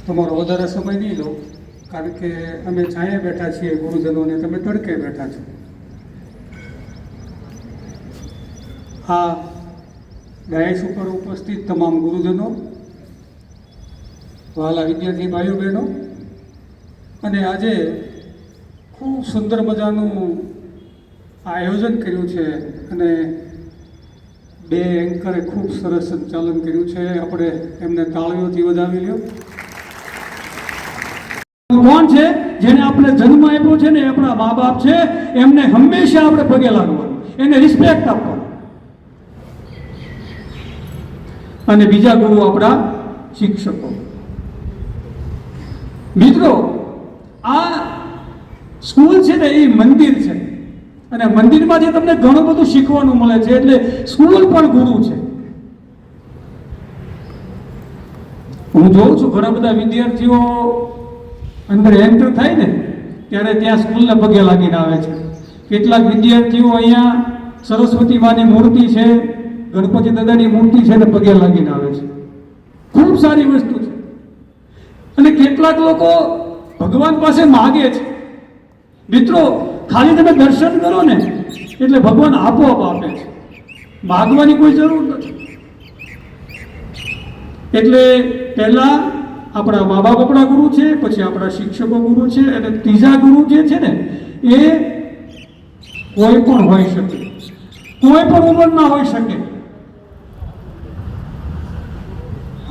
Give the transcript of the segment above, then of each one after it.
તમારો વધારે સમય નહીં લો, કારણ કે અમે છાંયે બેઠા છીએ ગુરુજનો અને તમે તડકે બેઠા છો. આ ડાયસ ઉપર ઉપસ્થિત તમામ ગુરુજનો, વહાલા વિદ્યાર્થી ભાઈઓ બહેનો, અને આજે ખૂબ સુંદર મજાનું આયોજન કર્યું છે અને બે એન્કરે ખૂબ સરસ સંચાલન કર્યું છે. આપણે એમને તાળીઓથી વધાવી લ્યો. કોણ છે જેને આપણે જન્મ આપ્યો છે ને, આપણા મા બાપ છે, એમને હંમેશા આપણે પગે લાગવાનું, એને રિસ્પેક્ટ આપવાનું. અને બીજા ગુરુ આપણા શિક્ષકો. મિત્રો, આ સ્કૂલ છે ને એ મંદિર છે, અને મંદિરમાં જે તમને ઘણું બધું શીખવાનું મળે છે, એટલે સ્કૂલ પણ ગુરુ છે. હું જોઉં છું ઘણા બધા વિદ્યાર્થીઓ અંદર એન્ટર થાય ને ત્યારે ત્યાં સ્કૂલને પગે લાગીને આવે છે. કેટલાક વિદ્યાર્થીઓ અહીંયા સરસ્વતી માની મૂર્તિ છે, ગણપતિ દાદાની મૂર્તિ છે ને પગે લાગીને આવે છે. ખૂબ સારી વસ્તુ છે. અને કેટલાક લોકો ભગવાન પાસે માગે છે. મિત્રો, ખાલી તમે દર્શન કરો ને એટલે ભગવાન આપોઆપ આપે છે, માગવાની કોઈ જરૂર નથી. એટલે પહેલા આપણા મા બાપ આપણા ગુરુ છે, પછી આપણા શિક્ષકો ગુરુ છે, અને ત્રીજા ગુરુ જે છે ને એ કોઈ પણ હોઈ શકે, કોઈ પણ ઉંમરના હોઈ શકે.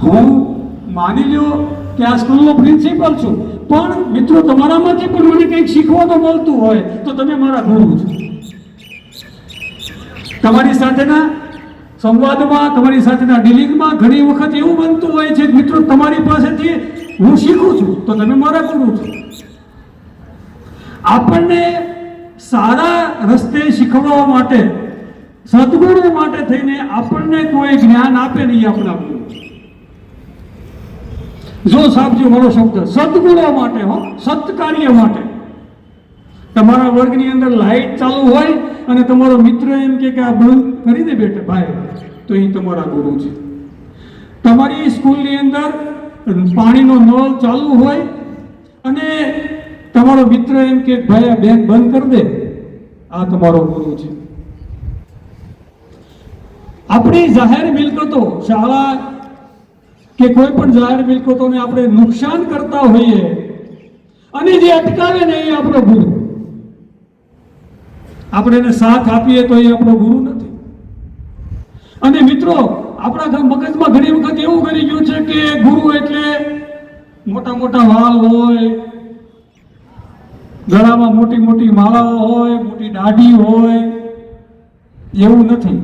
હું માની લ્યો કે આ સ્કૂલનો પ્રિન્સિપલ છું, પણ મિત્રો તમારામાંથી પણ મને કંઈક શીખવાનું મળતું હોય તો તમે મારા ગુરુ છો. તમારી સાથેના સંવાદમાં, તમારી સાથેના ડીલિંગમાં ઘણી વખત એવું બનતું હોય છે મિત્રો, તમારી પાસેથી હું શીખું છું તો તમે મારા ગુરુ છો. આપણને સારા રસ્તે શીખવવા માટે, સદગુરુ માટે થઈને આપણને કોઈ જ્ઞાન આપે નહીં આપણા ગુરુ. જો સાંભળજો મારો શબ્દ, સદગુણો માટે, હો, સત્કાર્ય માટે. તમારા વર્ગની અંદર લાઈટ ચાલુ હોય અને તમારો મિત્ર એમ કે આ બંધ કરી દે બેટા ભાઈ, તો એ તમારા ગુરુ છે. તમારી સ્કૂલની અંદર પાણીનો નળ ચાલુ હોય અને તમારો મિત્ર એમ કે ભાઈ આ બેન બંધ કરી દે, આ તમારો ગુરુ છે. આપણી જાહેર મિલકતો, શાળા કે કોઈ પણ જાહેર મિલકતોને આપણે નુકસાન કરતા હોઈએ અને જે અટકાવે ને એ આપણો ગુરુ. આપણે એને સાથ આપીએ તો એ આપણો ગુરુ નથી. અને મિત્રો, આપણા મગજમાં ઘણી વખત એવું કરી ગયું છે કે ગુરુ એટલે મોટા મોટા વાળ હોય, ગળામાં મોટી મોટી માળાઓ હોય, મોટી દાઢી હોય. એવું નથી.